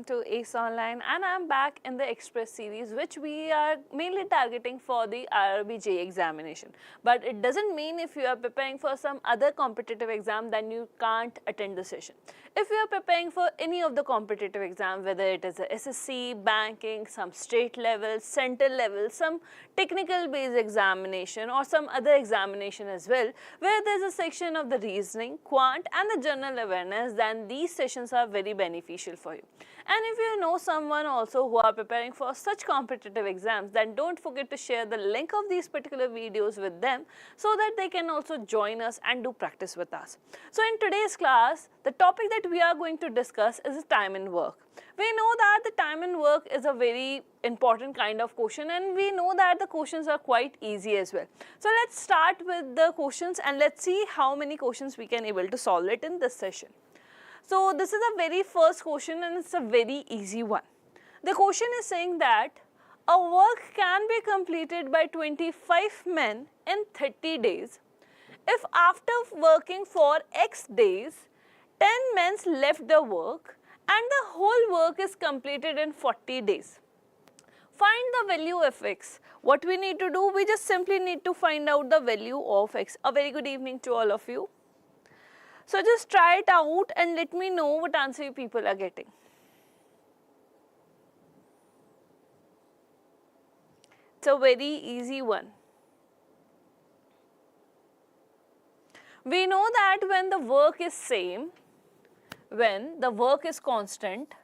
welcome to ACE Online, and I'm back in the Express series which we are mainly targeting for the RRB JEE examination. But it doesn't mean if you are preparing for some other competitive exam then you can't attend the session. If you are preparing for any of the competitive exam, whether it is a SSC, banking, some state level, central level, some technical based examination or some other examination as well, where there's a section of the reasoning, quant and the general awareness, then these sessions are very beneficial for you. And if you know someone also who are preparing for such competitive exams, then don't forget to share the link of these particular videos with them so that they can also join us and do practice with us. So in today's class, the topic that we are going to discuss is time and work. We know that the time and work is a very important kind of question, and we know that the questions are quite easy as well. So let's start with the questions and let's see how many questions we can able to solve it in this session. So this is the very first question and it's a very easy one. The question is saying that a work can be completed by 25 men in 30 days if after working for X days, 10 men left the work and the whole work is completed in 40 days. Find the value of X. What we need to do, we just simply need to find out the value of X. A very good evening to all of you. So just try it out and let me know what answer you people are getting. It's a very easy one. We know that when the work is same, when the work is constant,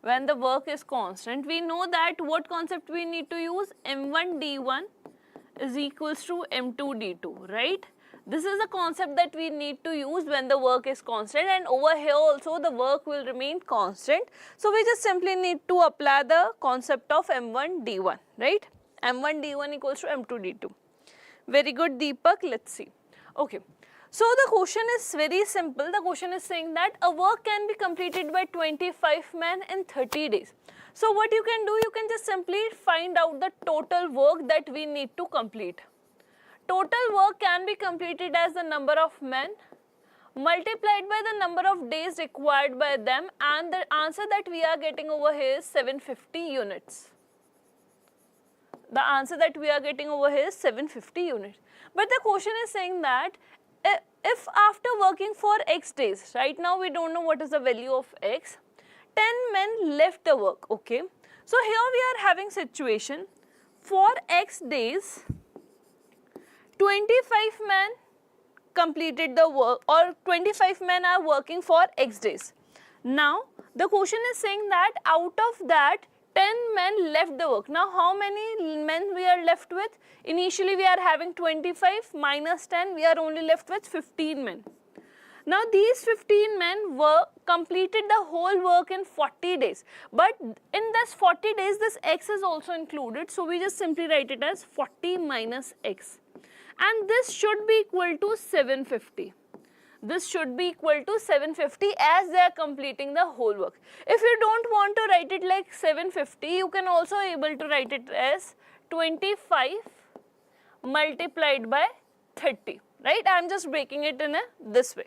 we know that what concept we need to use? M1 D1 is equals to M2 D2, right? This is the concept that we need to use when the work is constant, and over here also the work will remain constant. So we just simply need to apply the concept of M1 D1, right? M1 D1 equals to M2 D2. Very good, Deepak. Let's see. Okay. So the question is very simple. The question is saying that a work can be completed by 25 men in 30 days. So what you can do, you can just simply find out the total work that we need to complete. Total work can be completed as the number of men multiplied by the number of days required by them, and the answer that we are getting over here is 750 units. The answer that we are getting over here is 750 units. But the question is saying that if after working for X days, right now we don't know what is the value of X, 10 men left the work, okay. So here we are having situation for X days, 25 men completed the work, or 25 men are working for X days. Now the question is saying that out of that 10 men left the work. Now how many men we are left with? Initially we are having 25 minus 10, we are only left with 15 men. Now these 15 men completed the whole work in 40 days. But in this 40 days, this X is also included. So we just simply write it as 40 minus X. And this should be equal to 750. This should be equal to 750 as they are completing the whole work. If you don't want to write it like 750, you can also able to write it as 25 multiplied by 30, right? I am just breaking it in this way.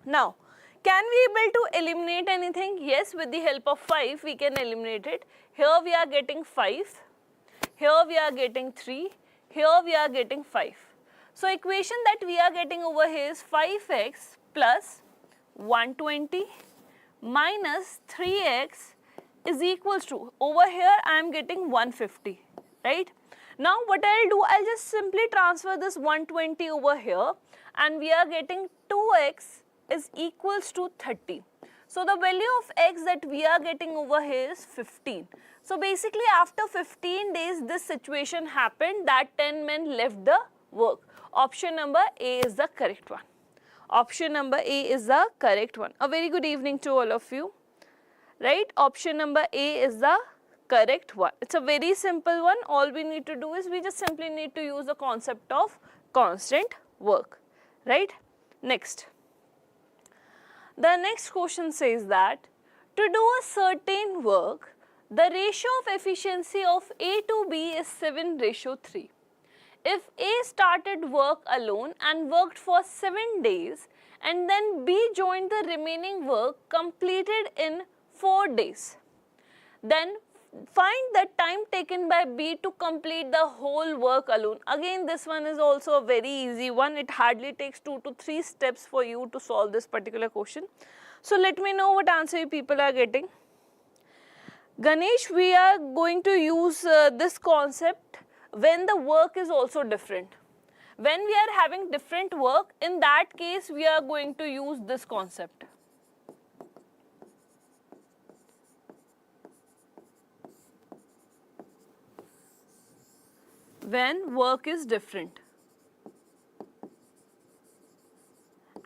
Now, can we able to eliminate anything? Yes, with the help of 5, we can eliminate it. Here we are getting 5, here we are getting 3, here we are getting 5. So equation that we are getting over here is 5x plus 120 minus 3x is equals to, over here I am getting 150, right? Now what I'll do, I'll just simply transfer this 120 over here and we are getting 2x is equals to 30. So the value of x that we are getting over here is 15. So basically after 15 days this situation happened that 10 men left the work. Option number A is the correct one. Option number A is the correct one. A very good evening to all of you. Right? Option number A is the correct one. It's a very simple one. All we need to do is we just simply need to use the concept of constant work. Right? Next. The next question says that to do a certain work, the ratio of efficiency of A to B is 7:3. If A started work alone and worked for 7 days and then B joined the remaining work completed in 4 days. Then find the time taken by B to complete the whole work alone. Again, this one is also a very easy one. It hardly takes 2 to 3 steps for you to solve this particular question. So let me know what answer you people are getting. Ganesh, we are going to use this concept when the work is also different. When we are having different work, in that case we are going to use this concept. When work is different.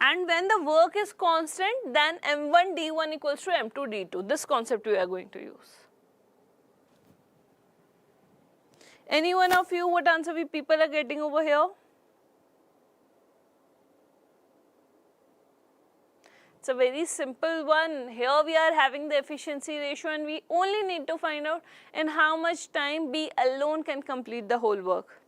And when the work is constant, then M1 D1 equals to M2 D2. This concept we are going to use. Any one of you, what answer we people are getting over here? It's a very simple one. Here we are having the efficiency ratio and we only need to find out in how much time B alone can complete the whole work.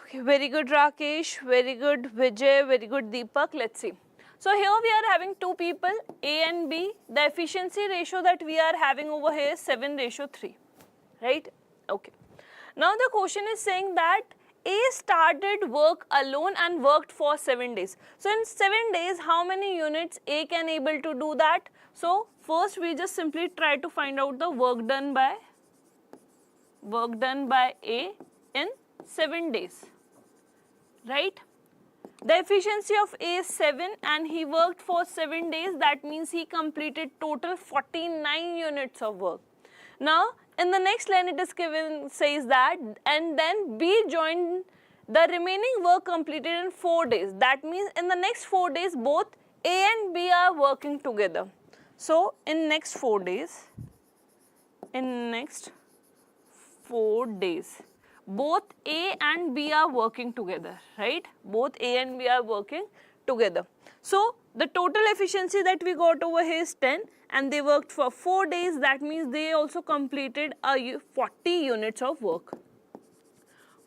Okay, very good Rakesh, very good Vijay, very good Deepak. Let's see. So here we are having two people, A and B. The efficiency ratio that we are having over here is 7:3, right? Okay. Now the question is saying that A started work alone and worked for 7 days. So in 7 days, how many units A can able to do that? So first we just simply try to find out the work done by A in 7 days, right? The efficiency of A is 7 and he worked for 7 days. That means he completed total 49 units of work. Now in the next line it is given, says that, and then B joined the remaining work completed in 4 days. That means in the next 4 days both A and B are working together. So in next 4 days, both A and B are working together, right? Both A and B are working together. So the total efficiency that we got over here is 10 and they worked for 4 days. That means they also completed 40 units of work.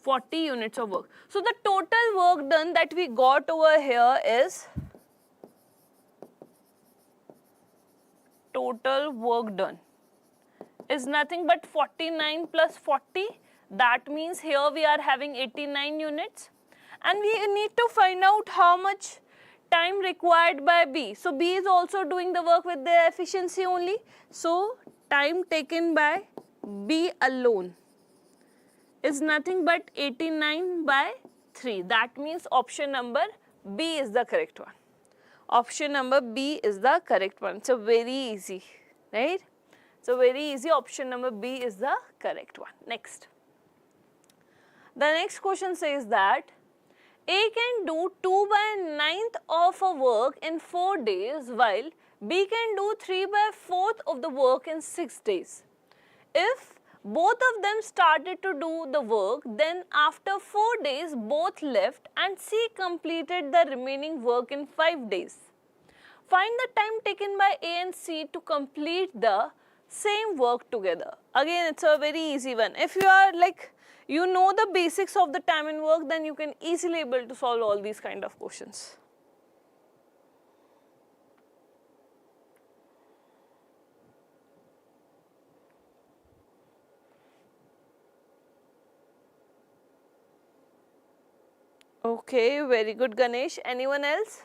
40 units of work. So the total work done that we got over here is nothing but 49 plus 40. That means here we are having 89 units and we need to find out how much time required by B. So B is also doing the work with the efficiency only. So time taken by B alone is nothing but 89 by 3. That means option number B is the correct one. Option number B is the correct one. So very easy, right? So very easy. Option number B is the correct one. Next. The next question says that A can do 2/9 of a work in 4 days while B can do 3/4 of the work in 6 days. If both of them started to do the work, then after 4 days both left and C completed the remaining work in 5 days. Find the time taken by A and C to complete the same work together. Again, it's a very easy one. If you are like, you know the basics of the time and work, then you can easily able to solve all these kind of questions. Okay, very good Ganesh. Anyone else?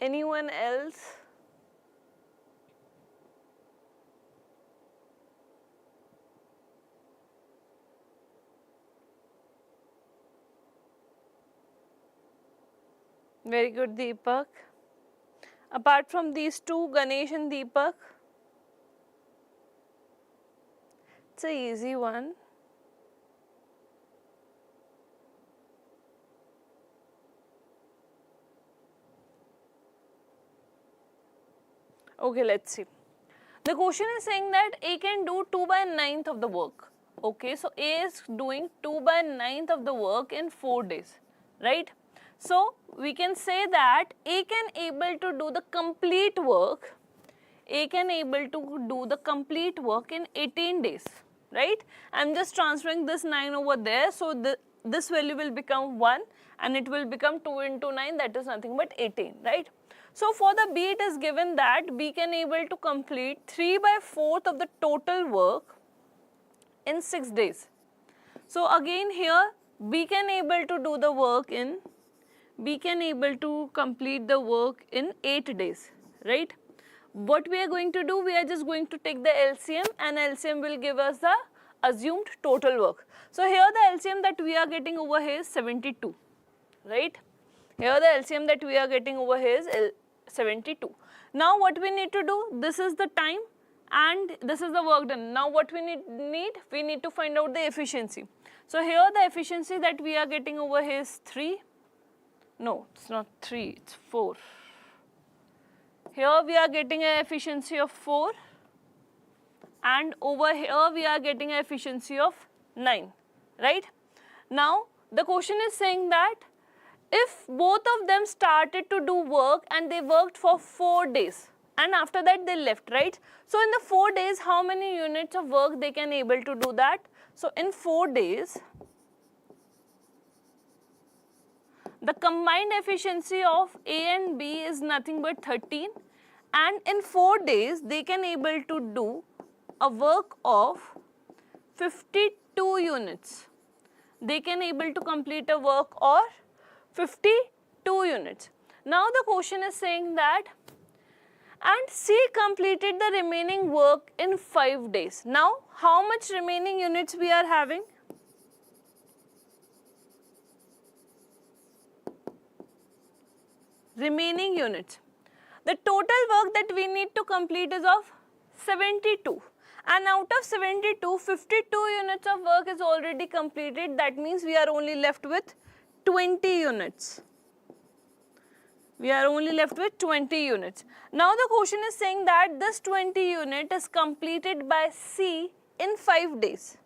Anyone else? Very good Deepak. Apart from these two, Ganesh and Deepak, it's an easy one. Okay, let's see. The question is saying that A can do 2/9 of the work. Okay, so A is doing 2/9 of the work in 4 days, right? So we can say that A can able to do the complete work. A can able to do the complete work in 18 days, right? I'm just transferring this 9 over there, so this value will become 1 and it will become 2 into 9, that is nothing but 18, right? So for the B, it is given that B can able to complete 3/4 of the total work in 6 days. So again here, B can able to do the work in, B can able to complete the work in 8 days, right? What we are going to do, we are just going to take the LCM and LCM will give us the assumed total work. So here the LCM that we are getting over here is 72, right? Here the LCM that we are getting over here is 72. Now what we need to do, this is the time and this is the work done. Now what we need to find out the efficiency. So here the efficiency that we are getting over here is 3. No, it's not 3, it's 4. Here we are getting an efficiency of 4 and over here we are getting an efficiency of 9, right? Now the question is saying that if both of them started to do work and they worked for 4 days and after that they left, right? So in the 4 days, how many units of work they can able to do that? So in 4 days, the combined efficiency of A and B is nothing but 13 and in 4 days they can able to do a work of 52 units. They can able to complete a work of 52 units. Now the question is saying that and C completed the remaining work in 5 days. Now how much remaining units we are having? Remaining units. The total work that we need to complete is of 72 and out of 72, 52 units of work is already completed. That means we are only left with 20 units. We are only left with 20 units. Now the question is saying that this 20 unit is completed by C in 5 days.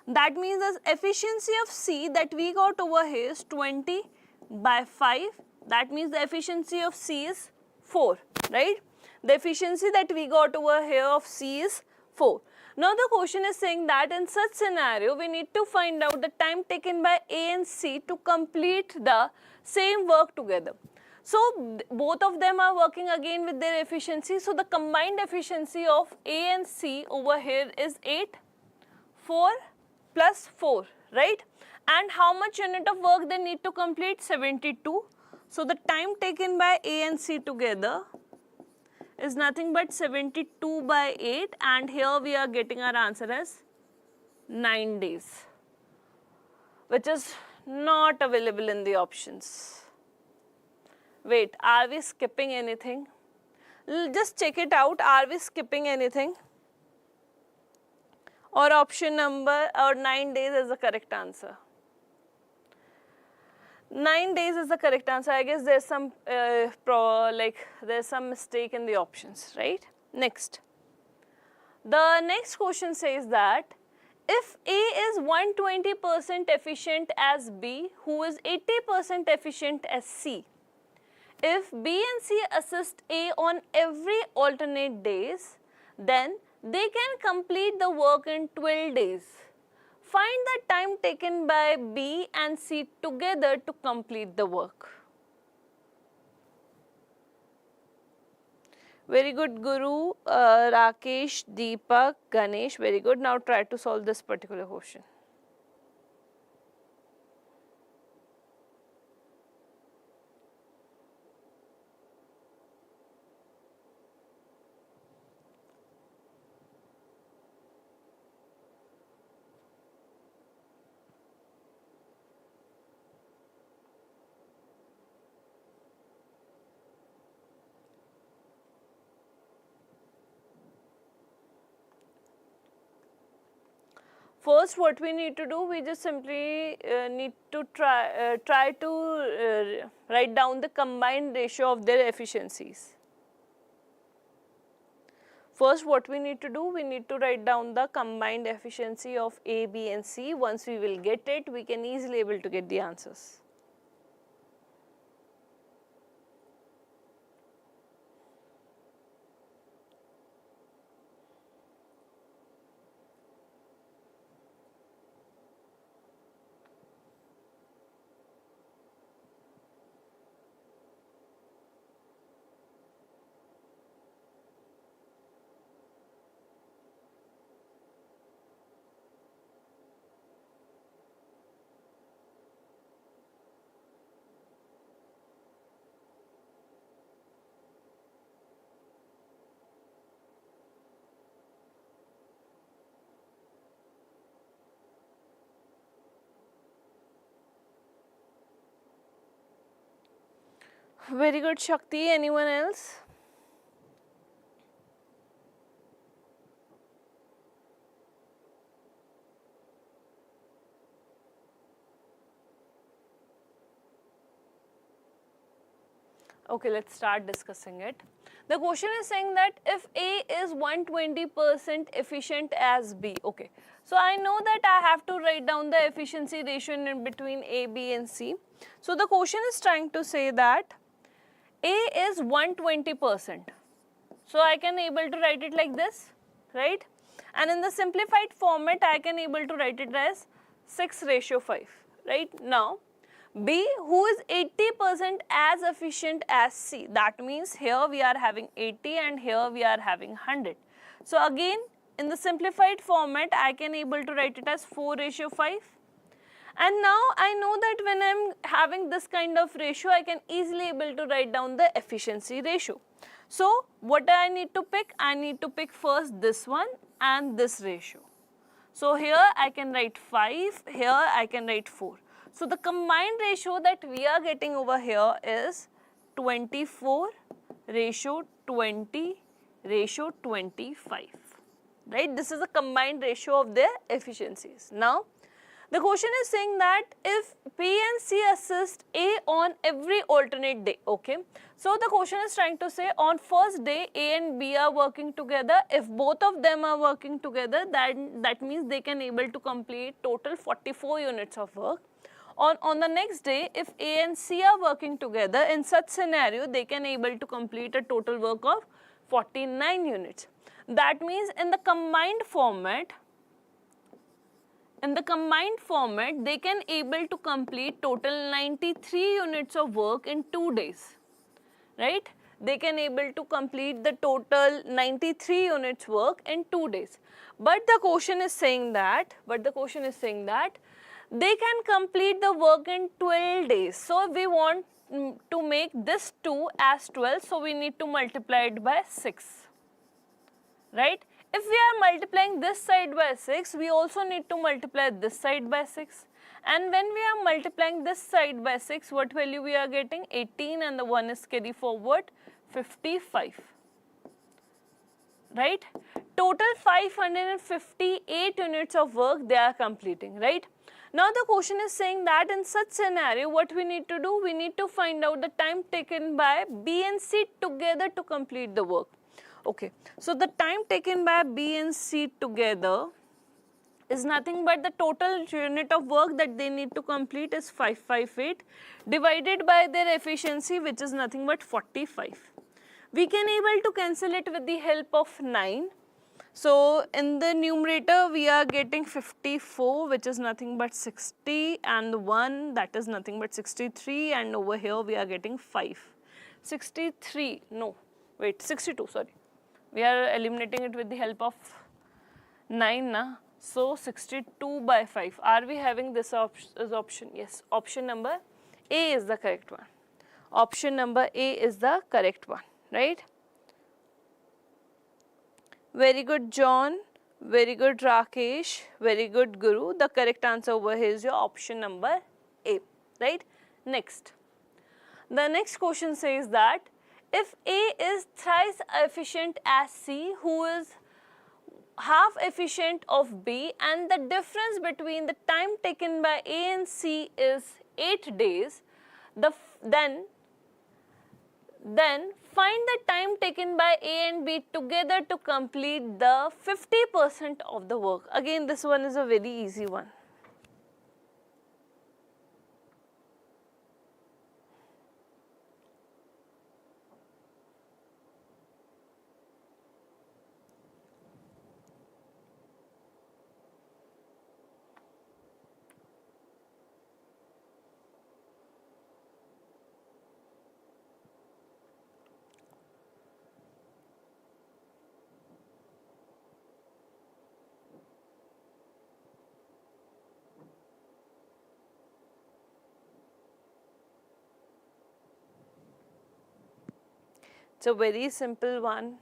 That means the efficiency of C that we got over here is 20 by 5. That means the efficiency of C is 4, right? The efficiency that we got over here of C is 4. Now the question is saying that in such scenario, we need to find out the time taken by A and C to complete the same work together. So both of them are working again with their efficiency. So the combined efficiency of A and C over here is 8, 4 plus 4, right? And how much unit of work they need to complete? 72. So the time taken by A and C together is nothing but 72 by 8 and here we are getting our answer as 9 days, which is not available in the options. Wait, are we skipping anything? Just check it out, are we skipping anything? Or option number or 9 days is the correct answer. 9 days is the correct answer. I guess there's some there's some mistake in the options, right? Next. The next question says that if A is 120% efficient as B, who is 80% efficient as C, if B and C assist A on every alternate days, then they can complete the work in 12 days. Find the time taken by B and C together to complete the work. Very good, Guru, Rakesh, Deepak, Ganesh, very good. Now try to solve this particular question. First, what we need to do, we just simply need to try to write down the combined ratio of their efficiencies. First, what we need to do, we need to write down the combined efficiency of A, B and C. Once we will get it, we can easily able to get the answers. Very good, Shakti. Anyone else? Okay, let's start discussing it. The question is saying that if A is 120% efficient as B. Okay, so I know that I have to write down the efficiency ratio in between A, B and C. So the question is trying to say that A is 120%. So I can able to write it like this, right? And in the simplified format, I can able to write it as 6:5, right? Now, B, who is 80% as efficient as C. That means here we are having 80 and here we are having 100. So again, in the simplified format, I can able to write it as 4:5. And now I know that when I'm having this kind of ratio, I can easily able to write down the efficiency ratio. So what I need to pick? I need to pick first this one and this ratio. So here I can write 5, here I can write 4. So the combined ratio that we are getting over here is 24:20:25, right? This is the combined ratio of their efficiencies. Now, the question is saying that if B and C assist A on every alternate day, okay. So the question is trying to say on first day A and B are working together. If both of them are working together, that means they can able to complete total 44 units of work. On the next day, if A and C are working together, in such scenario, they can able to complete a total work of 49 units. That means in the combined format, they can able to complete total 93 units of work in 2 days, right? They can able to complete the total 93 units work in 2 days. But the question is saying that, they can complete the work in 12 days. So we want to make this 2 as 12, so we need to multiply it by 6, right? If we are multiplying this side by 6, we also need to multiply this side by 6. And when we are multiplying this side by 6, what value we are getting? 18, and the 1 is carry forward, 55. Right? Total 558 units of work they are completing, right? Now the question is saying that in such scenario, what we need to do? We need to find out the time taken by B and C together to complete the work. Okay, so the time taken by B and C together is nothing but the total unit of work that they need to complete is 558 divided by their efficiency, which is nothing but 45. We can able to cancel it with the help of 9. So in the numerator we are getting 54, which is nothing but 60, and 1, that is nothing but 63, and over here we are getting 5. 63, no, wait, 62, sorry. We are eliminating it with the help of 9, na? So 62 by 5. Are we having this as option? Yes, option number A is the correct one. Option number A is the correct one, right? Very good, John. Very good, Rakesh. Very good, Guru. The correct answer over here is your option number A, right? Next. The next question says that if A is thrice efficient as C, who is half efficient of B, and the difference between the time taken by A and C is 8 days, then find the time taken by A and B together to complete the 50% of the work. Again, this one is a very easy one. It's a very simple one.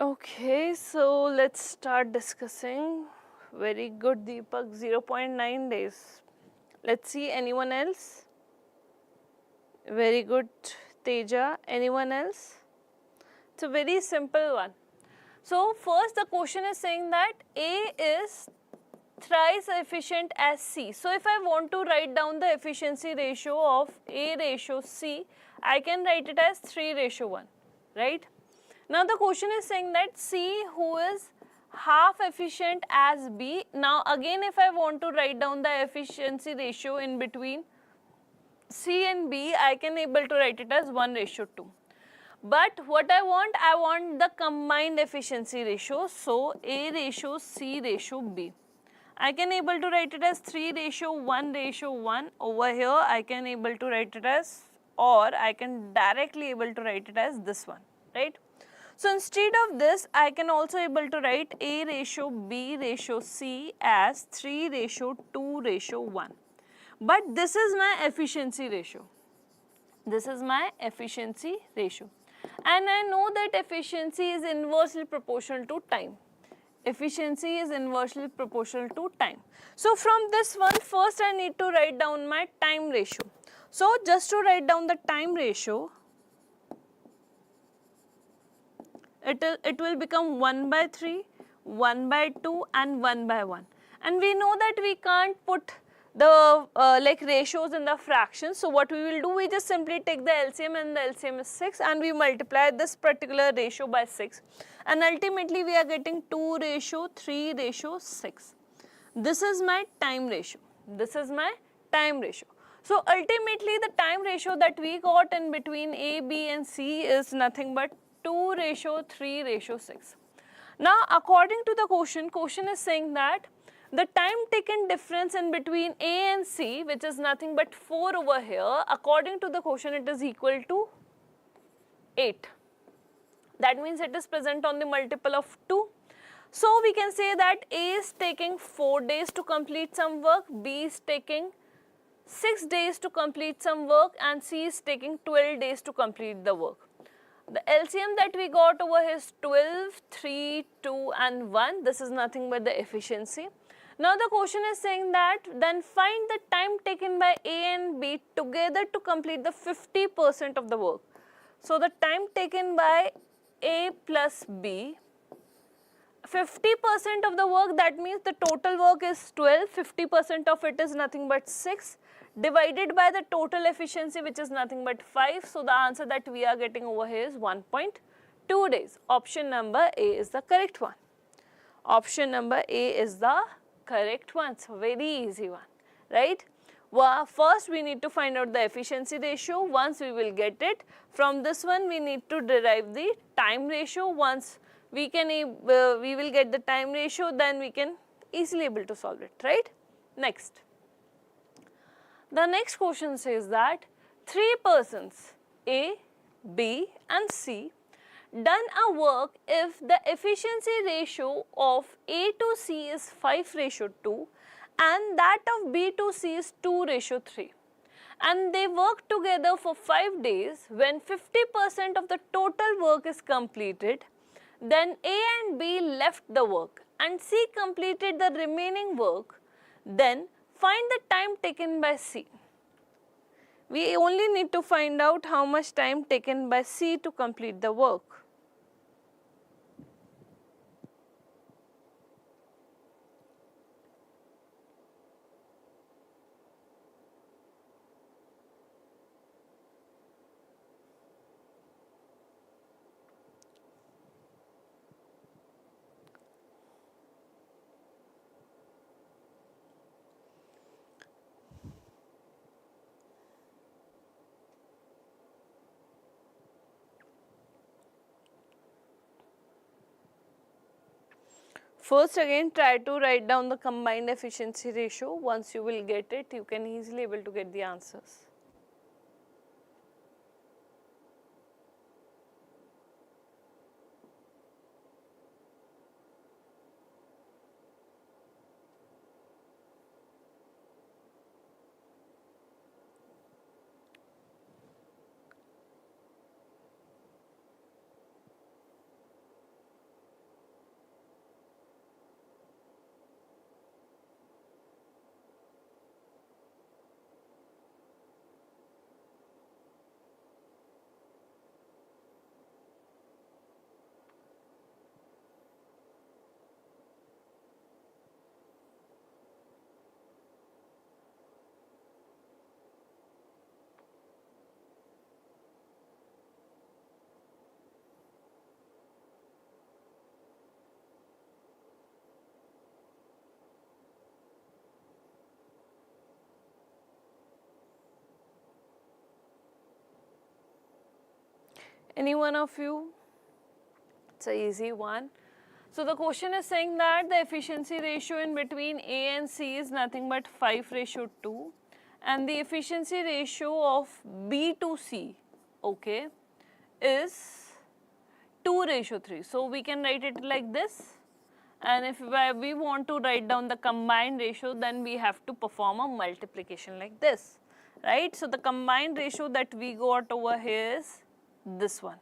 Okay, so let's start discussing. Very good, Deepak, 0.9 days. Let's see, anyone else? Very good, Teja. Anyone else? It's a very simple one. So first the question is saying that A is thrice efficient as C. So if I want to write down the efficiency ratio of A ratio C, I can write it as 3:1, right? Now the question is saying that C, who is half efficient as B. Now again, if I want to write down the efficiency ratio in between C and B, I can able to write it as 1:2. But what I want the combined efficiency ratio. So A ratio C ratio B. I can able to write it as 3:1:1. Over here I can able to write it as, or I can directly able to write it as this one, right? So instead of this, I can also able to write A ratio B ratio C as 3:2:1. But this is my efficiency ratio. This is my efficiency ratio. And I know that efficiency is inversely proportional to time. Efficiency is inversely proportional to time. So from this one, first I need to write down my time ratio. So just to write down the time ratio, it will become 1/3, 1/2 and 1/1. And we know that we can't put the like ratios in the fractions. So what we will do, we just simply take the LCM, and the LCM is 6, and we multiply this particular ratio by 6. And ultimately we are getting 2:3:6. This is my time ratio. This is my time ratio. So ultimately the time ratio that we got in between A, B and C is nothing but 2:3:6. Now according to the question is saying that the time taken difference in between A and C, which is nothing but 4 over here, according to the question it is equal to 8. That means it is present on the multiple of 2. So we can say that A is taking 4 days to complete some work, B is taking 6 days to complete some work, and C is taking 12 days to complete the work. The LCM that we got over here is 12, 3, 2 and 1. This is nothing but the efficiency. Now the question is saying that then find the time taken by A and B together to complete the 50% of the work. So the time taken by A plus B, 50% of the work, that means the total work is 12, 50% of it is nothing but 6, divided by the total efficiency, which is nothing but 5. So the answer that we are getting over here is 1.2 days. Option number A is the correct one. Option number A is the correct one. So very easy one, right? Well, first we need to find out the efficiency ratio. Once we will get it, from this one we need to derive the time ratio. Once we will get the time ratio, then we can easily able to solve it, right? Next. The next question says that 3 persons A, B and C done a work if the efficiency ratio of A to C is 5:2 and that of B to C is 2:3, and they work together for 5 days, when 50% of the total work is completed, then A and B left the work and C completed the remaining work, then find the time taken by C. We only need to find out how much time taken by C to complete the work. First again try to write down the combined efficiency ratio. Once you will get it, you can easily able to get the answers. Any one of you? It's an easy one. So the question is saying that the efficiency ratio in between A and C is nothing but 5:2, and the efficiency ratio of B to C, okay, is 2:3. So we can write it like this, and if we want to write down the combined ratio, then we have to perform a multiplication like this, right? So the combined ratio that we got over here is this one.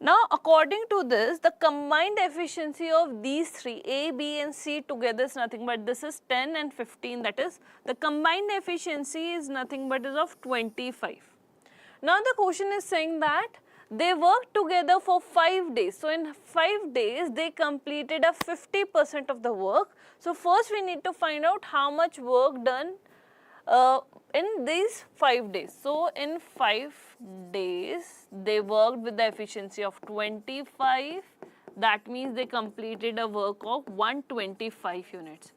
Now according to this, the combined efficiency of these three, A, B and C together is nothing but this is 10 and 15, that is the combined efficiency is nothing but is of 25. Now the question is saying that they worked together for 5 days. So in 5 days they completed a 50% of the work. So first we need to find out how much work done in these 5 days. So in 5 days they worked with the efficiency of 25. That means they completed a work of 125 units.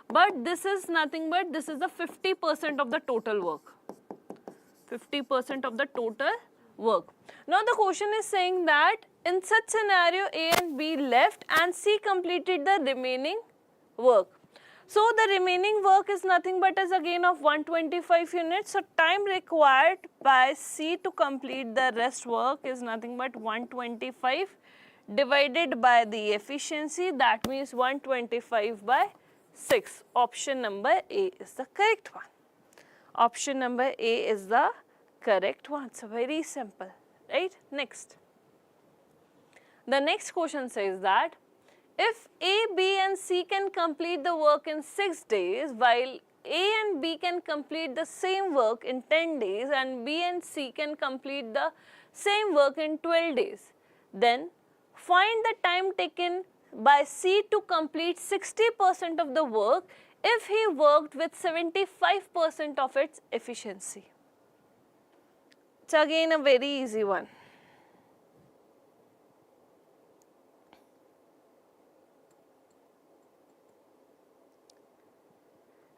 But this is nothing but this is the 50% of the total work. 50% of the total work. Now the question is saying that in such scenario A and B left and C completed the remaining work. So the remaining work is nothing but is again of 125 units. So time required by C to complete the rest work is nothing but 125 divided by the efficiency, that means 125 by 6. Option number A is the correct one. Option number A is the correct one. So very simple, right? Next. The next question says that if A, B and C can complete the work in 6 days, while A and B can complete the same work in 10 days and B and C can complete the same work in 12 days, then find the time taken by C to complete 60% of the work if he worked with 75% of its efficiency. It's again a very easy one.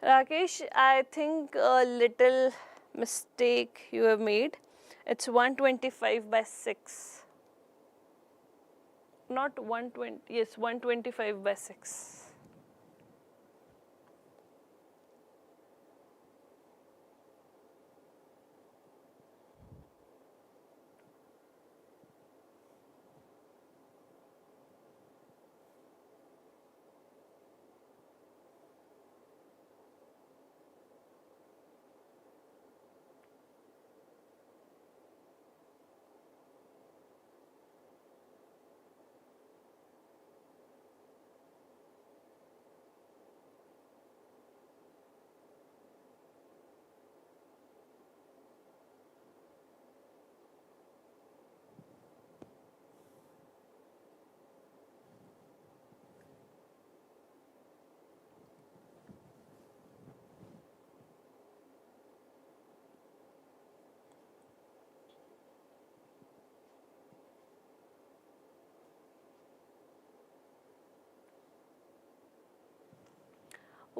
Rakesh, I think a little mistake you have made. It's 125 by 6. Not 120, yes, 125 by 6.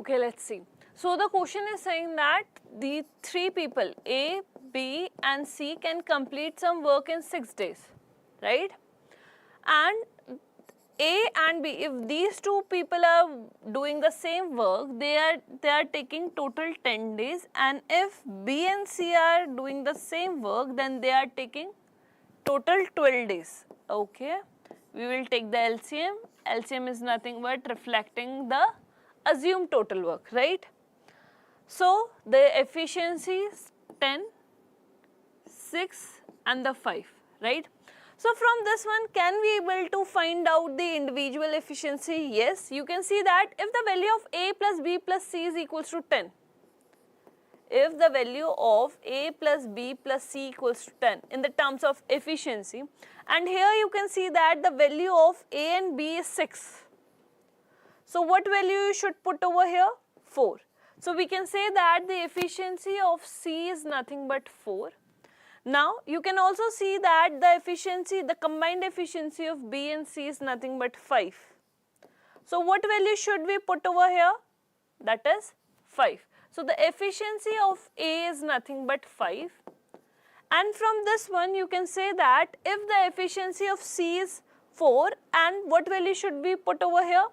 Okay, let's see. So the question is saying that the three people A, B and C can complete some work in 6 days, right? And A and B, if these two people are doing the same work, they are taking total 10 days, and if B and C are doing the same work, then they are taking total 12 days. Okay, we will take the LCM. LCM is nothing but reflecting the assumed total work, right? So the efficiency is 10, 6 and the 5, right? So from this one, can we able to find out the individual efficiency? Yes, you can see that if the value of A plus B plus C is equals to 10, if the value of A plus B plus C equals to 10 in the terms of efficiency, and here you can see that the value of A and B is 6. So what value you should put over here? 4. So we can say that the efficiency of C is nothing but 4. Now you can also see that the efficiency, the combined efficiency of B and C is nothing but 5. So what value should we put over here? That is 5. So the efficiency of A is nothing but 5. And from this one you can say that if the efficiency of C is 4, and what value should we put over here?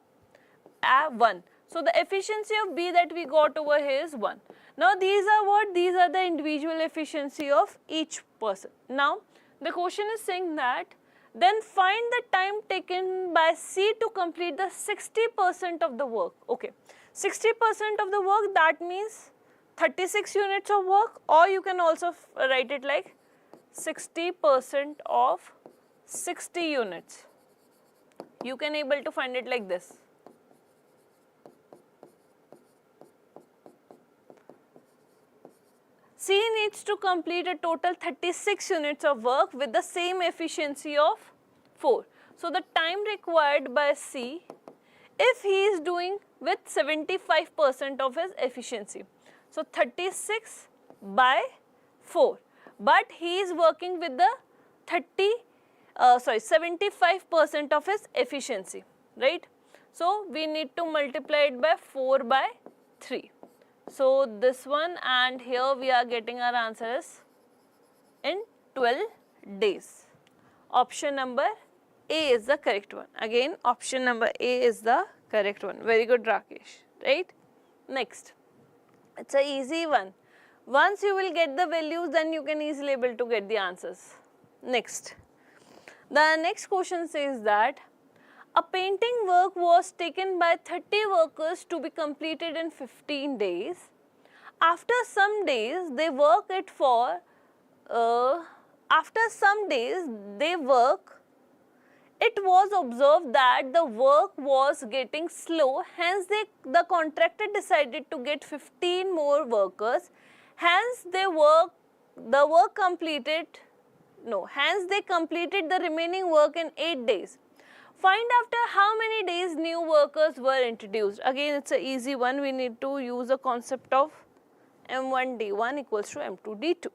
1. So the efficiency of B that we got over here is 1. Now these are what? These are the individual efficiency of each person. Now the question is saying that then find the time taken by C to complete the 60% of the work. Okay, 60% of the work, that means 36 units of work, or you can also write it like 60% of 60 units. You can able to find it like this. C needs to complete a total 36 units of work with the same efficiency of 4. So the time required by C, if he is doing with 75% of his efficiency, so 36 by 4, but he is working with the 75% of his efficiency, right? So we need to multiply it by 4 by 3. So this one, and here we are getting our answers in 12 days. Option number A is the correct one. Again, option number A is the correct one. Very good, Rakesh, right? Next, it's an easy one. Once you will get the values, then you can easily able to get the answers. Next, the next question says that a painting work was taken by 30 workers to be completed in 15 days. After some days, they work it for, it was observed that the work was getting slow, hence the contractor decided to get 15 more workers, hence they completed the remaining work in 8 days. Find after how many days new workers were introduced. Again, it's an easy one. We need to use a concept of M1D1 equals to M2D2.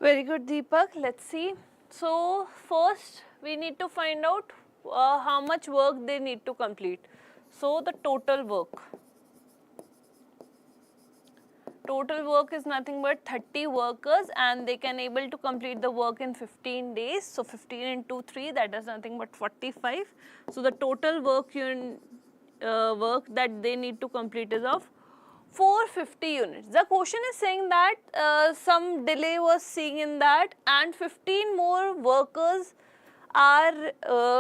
Very good, Deepak. Let's see. So first we need to find out how much work they need to complete. So the total work. Total work is nothing but 30 workers and they can able to complete the work in 15 days. So 15 into 3, that is nothing but 45. So the total work work that they need to complete is of 450 units. The question is saying that some delay was seen in that and 15 more workers are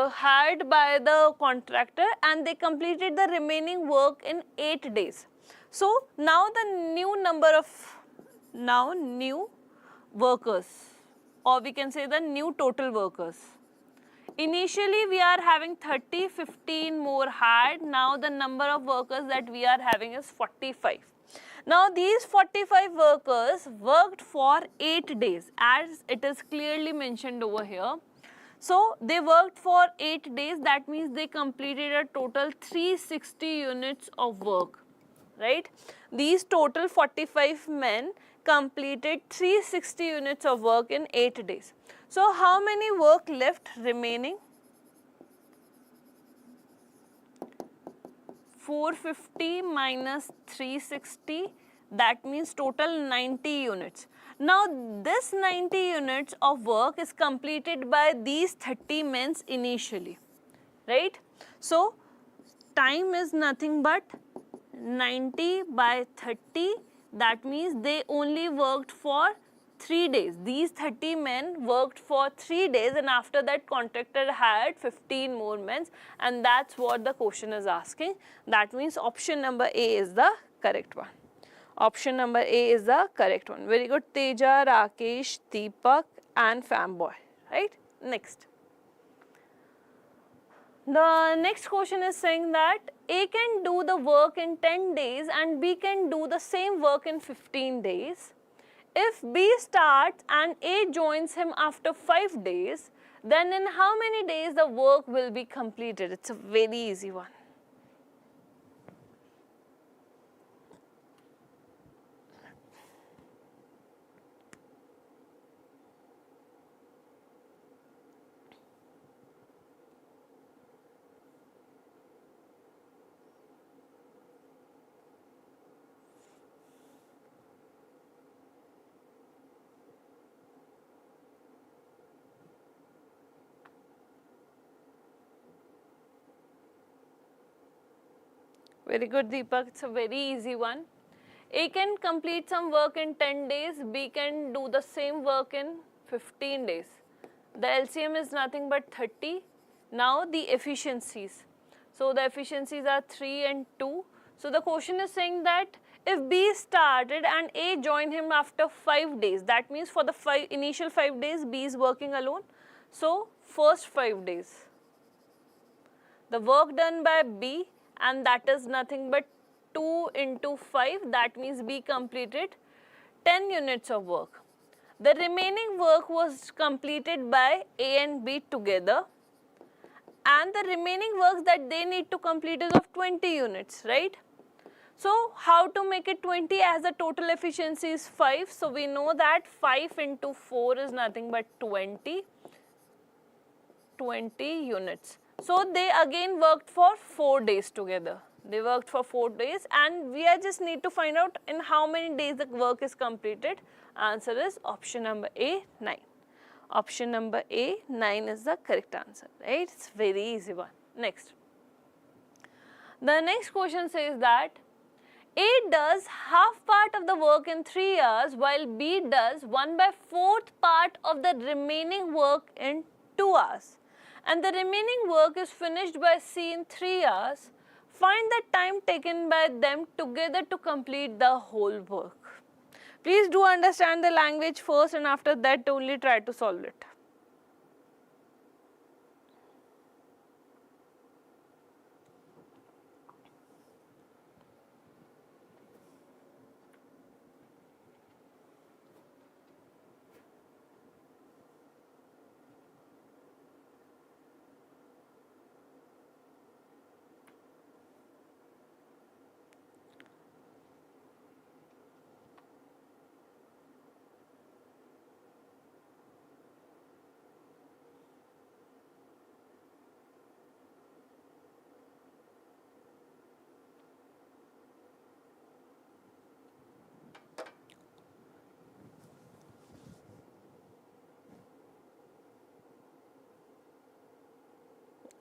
hired by the contractor and they completed the remaining work in 8 days. So now the new workers, or we can say the new total workers. Initially we are having 30, 15 more hired. Now the number of workers that we are having is 45. Now these 45 workers worked for 8 days as it is clearly mentioned over here. So they worked for 8 days, that means they completed a total 360 units of work, right? These total 45 men completed 360 units of work in 8 days. So how many work left remaining? 450 minus 360, that means total 90 units. Now this 90 units of work is completed by these 30 men initially, right? So time is nothing but 90 by 30, that means they only worked for 3 days. These 30 men worked for 3 days and after that contractor hired 15 more men, and that's what the question is asking. That means option number A is the correct one. Option number A is the correct one. Very good, Teja, Rakesh, Deepak and Fanboy, right? Next. The next question is saying that A can do the work in 10 days and B can do the same work in 15 days. If B starts and A joins him after 5 days, then in how many days the work will be completed? It's a very easy one. Very good, Deepak. It's a very easy one. A can complete some work in 10 days. B can do the same work in 15 days. The LCM is nothing but 30. Now the efficiencies. So the efficiencies are 3 and 2. So the question is saying that if B started and A joined him after 5 days, that means for the initial 5 days B is working alone. So first 5 days, the work done by B, and that is nothing but 2 into 5, that means B completed 10 units of work. The remaining work was completed by A and B together, and the remaining works that they need to complete is of 20 units, right? So how to make it 20 as the total efficiency is 5? So we know that 5 into 4 is nothing but 20 units. So they again worked for 4 days together. They worked for 4 days and we just need to find out in how many days the work is completed. Answer is option number A, 9. Option number A, 9 is the correct answer, right? It's very easy one. Next. The next question says that A does half part of the work in 3 hours while B does 1/4 part of the remaining work in 2 hours. And the remaining work is finished by C in 3 hours. Find the time taken by them together to complete the whole work. Please do understand the language first and after that only try to solve it.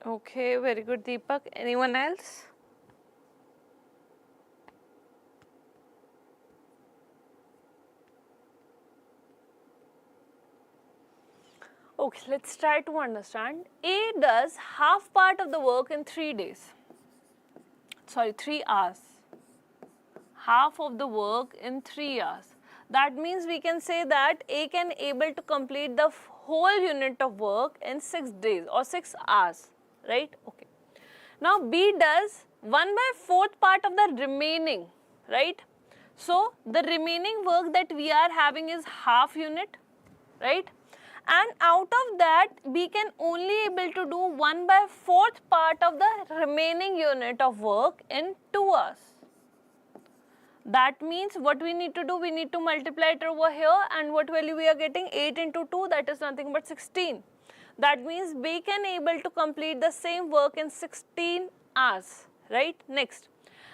Okay, very good, Deepak. Anyone else? Okay, let's try to understand. A does half part of the work in 3 days. Sorry, 3 hours. Half of the work in 3 hours. That means we can say that A can able to complete the whole unit of work in 6 days or 6 hours, right? Okay. Now B does 1/4 part of the remaining, right? So the remaining work that we are having is half unit, right? And out of that we can only able to do 1/4 part of the remaining unit of work in 2 hours. That means what we need to do, we need to multiply it over here, and what value we are getting? 8 into 2, that is nothing but 16. That means we can able to complete the same work in 16 hours, right? Next.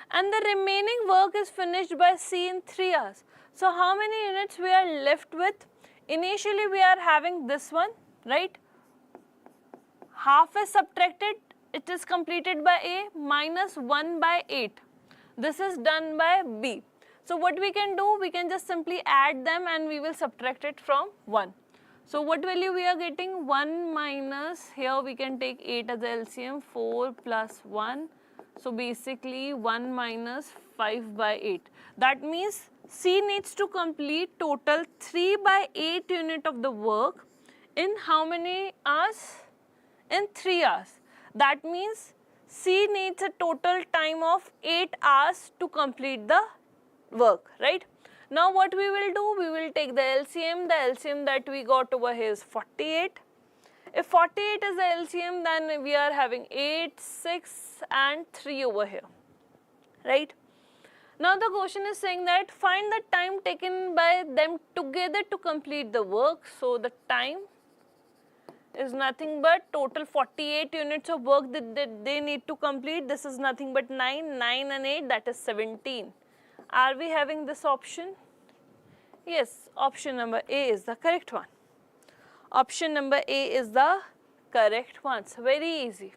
And the remaining work is finished by C in 3 hours. So how many units we are left with? Initially we are having this one, right? Half is subtracted, it is completed by A, minus 1/8. This is done by B. So what we can do, we can just simply add them and we will subtract it from 1. So what value we are getting? 1 minus, here we can take 8 as the LCM, 4 plus 1. So basically 1 minus 5/8. That means C needs to complete total 3/8 unit of the work in how many hours? In 3 hours. That means C needs a total time of 8 hours to complete the work, right? Now what we will do, we will take the LCM that we got over here is 48. If 48 is the LCM, then we are having 8, 6 and 3 over here, right? Now the question is saying that find the time taken by them together to complete the work. So the time is nothing but total 48 units of work that they need to complete. This is nothing but 9 and 8, that is 17. Are we having this option? Yes, option number A is the correct one. Option number A is the correct one. So very easy,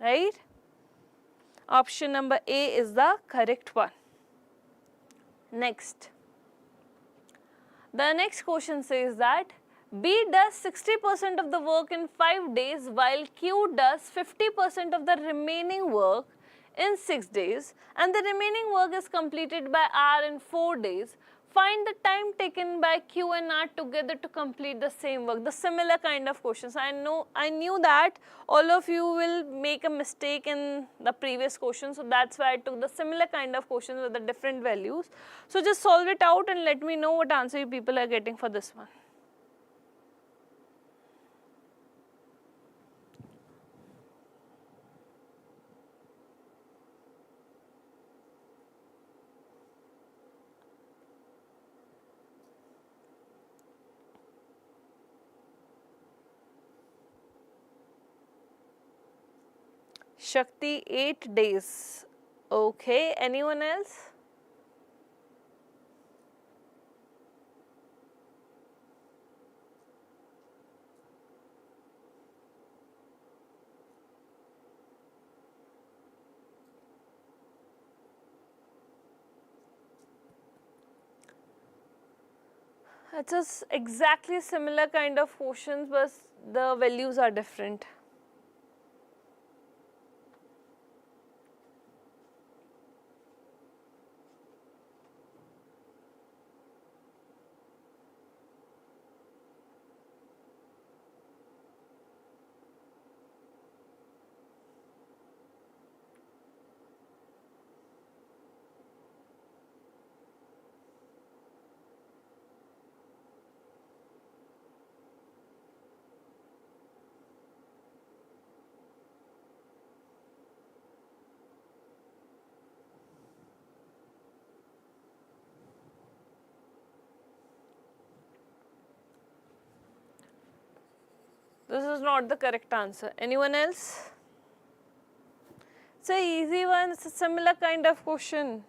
right? Option number A is the correct one. Next. The next question says that B does 60% of the work in 5 days while Q does 50% of the remaining work in 6 days, and the remaining work is completed by R in 4 days. Find the time taken by Q and R together to complete the same work. The similar kind of questions. I knew that all of you will make a mistake in the previous question, so that's why I took the similar kind of questions with the different values. So just solve it out and let me know what answer you people are getting for this one. Shakti, 8 days. Okay, anyone else? It's just exactly similar kind of questions, but the values are different. This is not the correct answer. Anyone else? It's an easy one. It's a similar kind of question.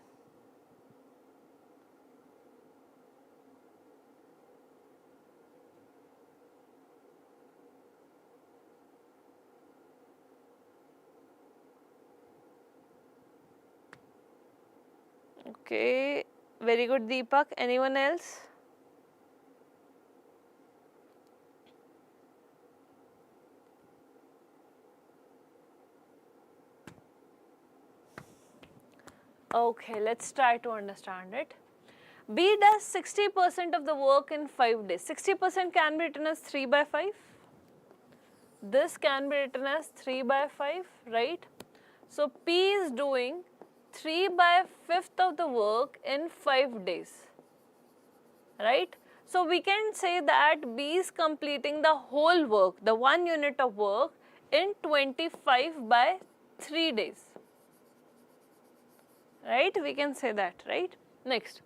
Okay, very good Deepak. Anyone else? Okay, let's try to understand it. B does 60% of the work in 5 days. 60% can be written as 3 by 5. This can be written as 3 by 5, right? So P is doing 3 by 5th of the work in 5 days, right? So we can say that B is completing the whole work, the 1 unit of work in 25 by 3 days. Right, we can say that, right? Next,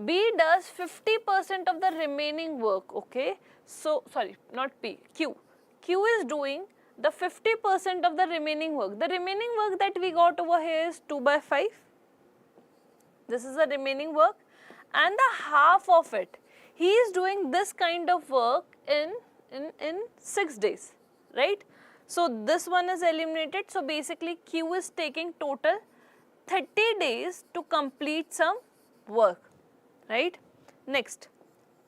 B does 50% of the remaining work, okay? So, sorry, not P, Q. Q is doing the 50% of the remaining work. The remaining work that we got over here is 2 by 5. This is the remaining work, and the half of it, he is doing this kind of work in 6 days, right? So, this one is eliminated. So, basically Q is taking total 30 days to complete some work, right? Next,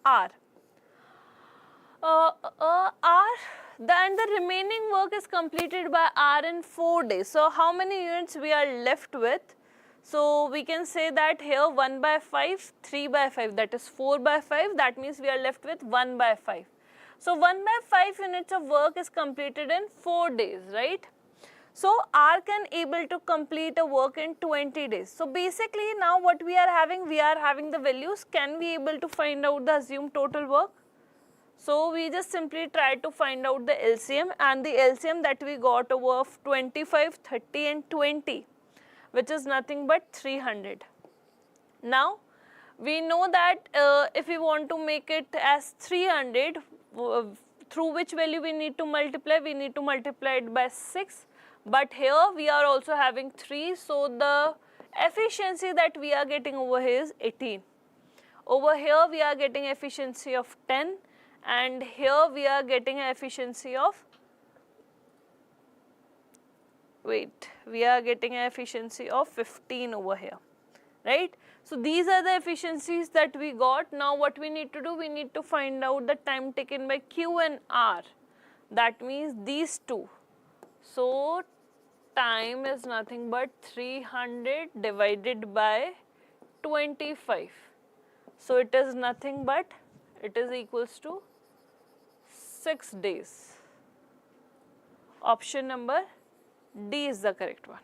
R. The remaining work is completed by R in 4 days. So, how many units we are left with? So, we can say that here 1 by 5, 3 by 5, that is 4 by 5, that means we are left with 1 by 5. So, 1 by 5 units of work is completed in 4 days, right? So, R can able to complete a work in 20 days. So, basically now what we are having the values. Can we able to find out the assumed total work? So, we just simply try to find out the LCM, and the LCM that we got over of 25, 30 and 20, which is nothing but 300. Now, we know that if we want to make it as 300, through which value we need to multiply? We need to multiply it by 6. But here we are also having 3, so the efficiency that we are getting over here is 18. Over here we are getting efficiency of 10, and here we are getting an efficiency of, we are getting an efficiency of 15 over here, right? So these are the efficiencies that we got. Now what we need to do, we need to find out the time taken by Q and R. That means these two. So time is nothing but 300 divided by 25. So it is nothing but, it is equals to 6 days. Option number D is the correct one.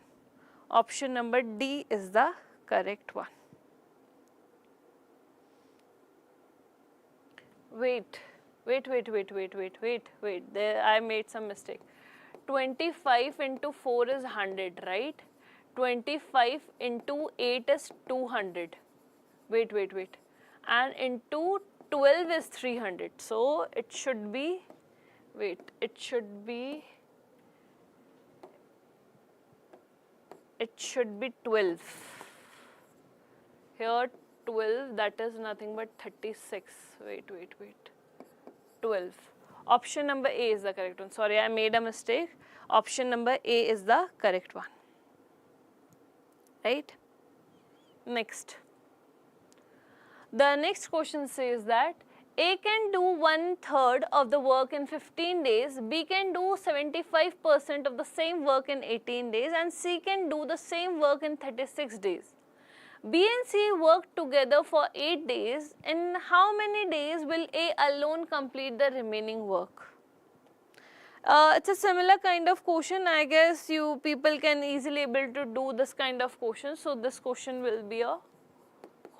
Option number D is the correct one. Wait, there I made some mistake. 25 into 4 is 100, right? 25 into 8 is 200. Wait. And into 12 is 300. So it should be, it should be 12. Here 12, that is nothing but 36. Wait. 12. Option number A is the correct one. Sorry, I made a mistake. Option number A is the correct one. Right? Next. The next question says that A can do 1/3 of the work in 15 days, B can do 75% of the same work in 18 days, and C can do the same work in 36 days. B and C work together for 8 days. In how many days will A alone complete the remaining work? It's a similar kind of question. I guess you people can easily able to do this kind of question. So this question will be a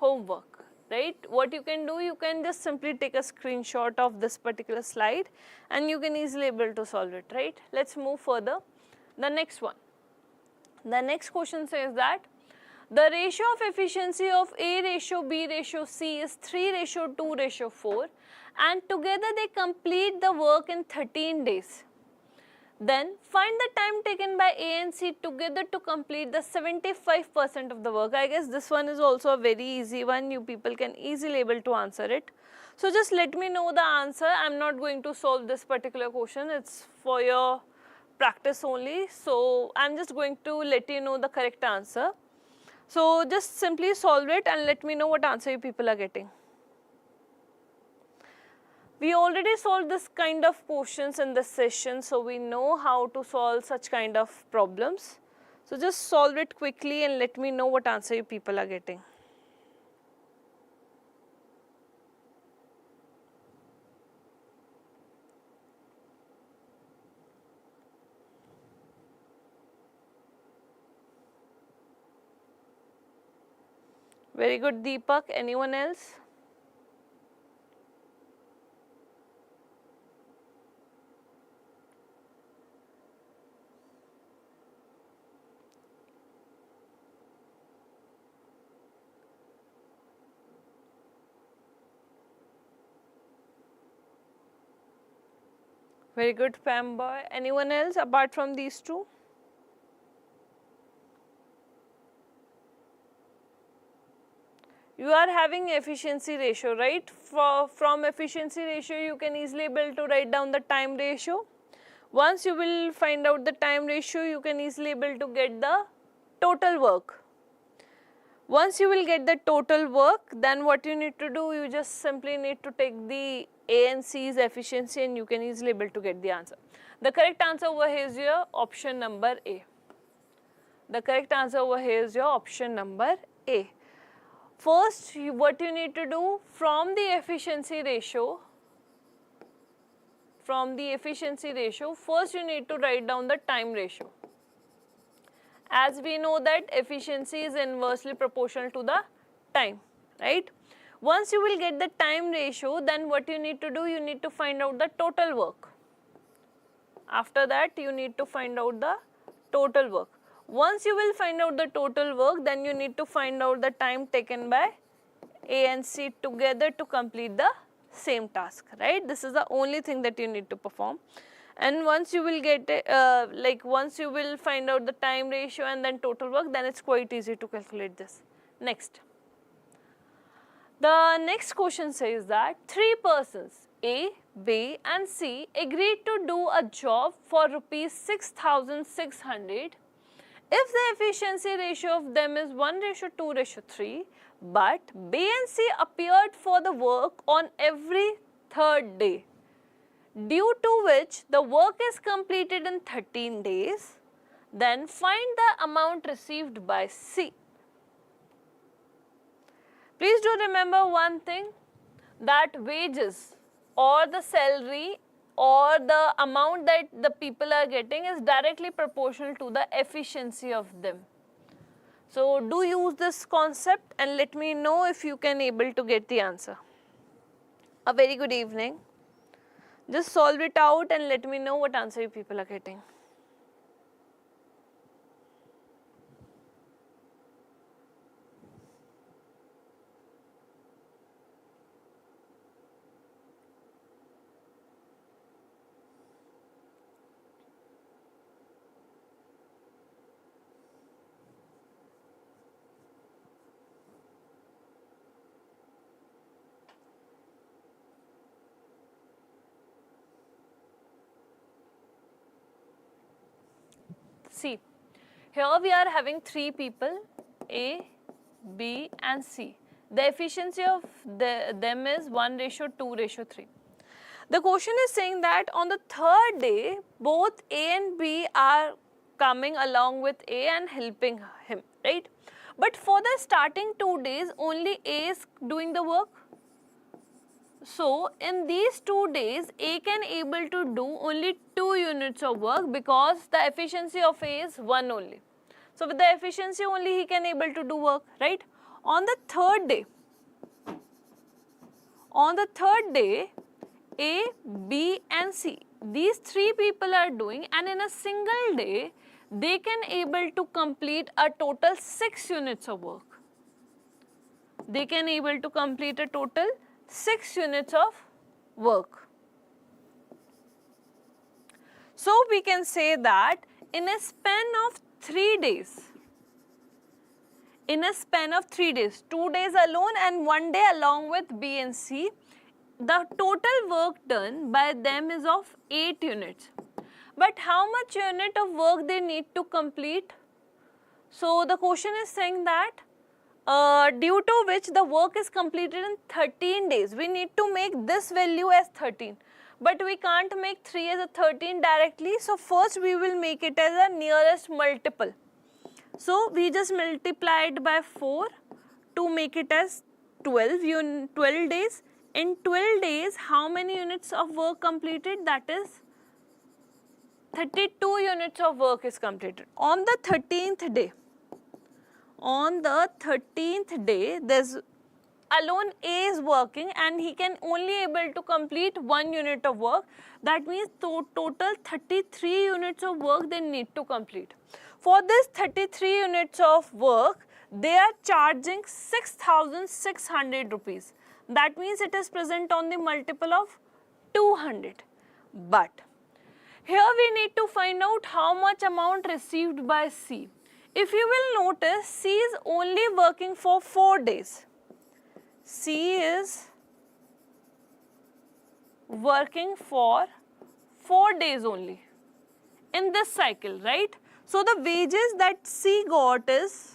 homework, right? What you can do, you can just simply take a screenshot of this particular slide and you can easily able to solve it, right? Let's move further. The next one. The next question says that the ratio of efficiency of A ratio B ratio C is 3:2:4, and together they complete the work in 13 days. Then find the time taken by A and C together to complete the 75% of the work. I guess this one is also a very easy one. You people can easily able to answer it. So just let me know the answer. I am not going to solve this particular question. It's for your practice only. So I am just going to let you know the correct answer. So just simply solve it and let me know what answer you people are getting. We already solved this kind of questions in this session, so we know how to solve such kind of problems. So just solve it quickly and let me know what answer you people are getting. Very good, Deepak. Anyone else? Very good, Pam boy. Anyone else apart from these two? You are having efficiency ratio, right? From efficiency ratio, you can easily able to write down the time ratio. Once you will find out the time ratio, you can easily able to get the total work. Once you will get the total work, then what you need to do, you just simply need to take the A and C's efficiency and you can easily able to get the answer. The correct answer over here is your option number A. The correct answer over here is your option number A. First, what you need to do from the efficiency ratio, first you need to write down the time ratio. As we know that efficiency is inversely proportional to the time, right? Once you will get the time ratio, then what you need to do, you need to find out the total work. After that, you need to find out the total work. Once you will find out the total work, then you need to find out the time taken by A and C together to complete the same task, right? This is the only thing that you need to perform. And once you will get once you will find out the time ratio and then total work, then it's quite easy to calculate this. Next. The next question says that 3 persons A, B and C agreed to do a job for rupees 6,600 if the efficiency ratio of them is 1:2:3, but B and C appeared for the work on every third day, due to which the work is completed in 13 days, then find the amount received by C. Please do remember one thing, that wages or the salary or the amount that the people are getting is directly proportional to the efficiency of them. So do use this concept and let me know if you can able to get the answer. A very good evening. Just solve it out and let me know what answer you people are getting. See, here we are having 3 people, A, B and C. The efficiency of them is 1:2:3. The question is saying that on the third day, both A and B are coming along with A and helping him, right? But for the starting 2 days, only A is doing the work. So in these 2 days, A can able to do only 2 units of work because the efficiency of A is 1 only. So with the efficiency only he can able to do work, right? On the third day, A, B and C, these 3 people are doing, and in a single day, they can able to complete a total 6 units of work. They can able to complete a total 6 units of work. So we can say that in a span of 3 days, 2 days alone and 1 day along with B and C, the total work done by them is of 8 units. But how much unit of work they need to complete? So the question is saying that due to which the work is completed in 13 days. We need to make this value as 13. But we can't make 3 as a 13 directly. So first we will make it as a nearest multiple. So we just multiplied by 4 to make it as 12 days. In 12 days, how many units of work completed? That is 32 units of work is completed. On the 13th day, there's alone A is working and he can only able to complete 1 unit of work. That means total 33 units of work they need to complete. For this 33 units of work, they are charging 6,600 rupees. That means it is present on the multiple of 200. But here we need to find out how much amount received by C. If you will notice, C is only working for 4 days. C is working for 4 days only in this cycle, right? So the wages that C got is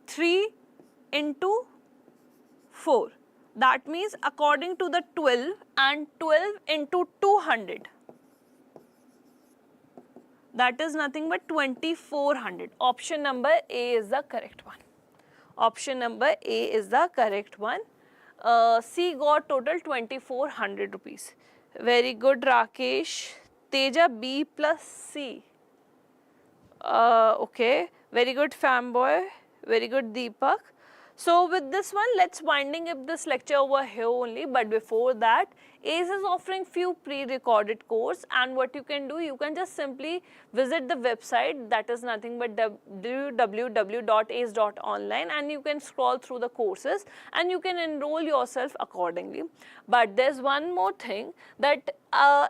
3 into 4. That means according to the 12 and 12 into 200. That is nothing but 2400. Option number A is the correct one. Option number A is the correct one. C got total 2400 rupees. Very good, Rakesh. Teja, B plus C. Okay. Very good, Fanboy. Very good, Deepak. So with this one, let's winding up this lecture over here only. But before that, ACE is offering few pre-recorded course, and what you can do, you can just simply visit the website, that is nothing but www.ace.online, and you can scroll through the courses and you can enroll yourself accordingly. But there's one more thing, that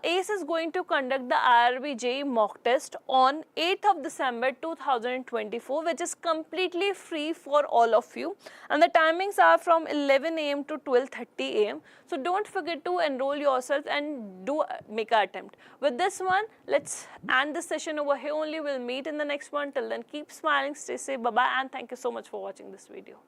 ACE is going to conduct the RRB JEE mock test on 8th of December 2024, which is completely free for all of you, and the timings are from 11 AM to 12:30 AM. So don't forget to enroll yourself and do make an attempt. With this one, let's end this session over here only. We'll meet in the next one. Till then, keep smiling, stay safe, bye-bye, and thank you so much for watching this video.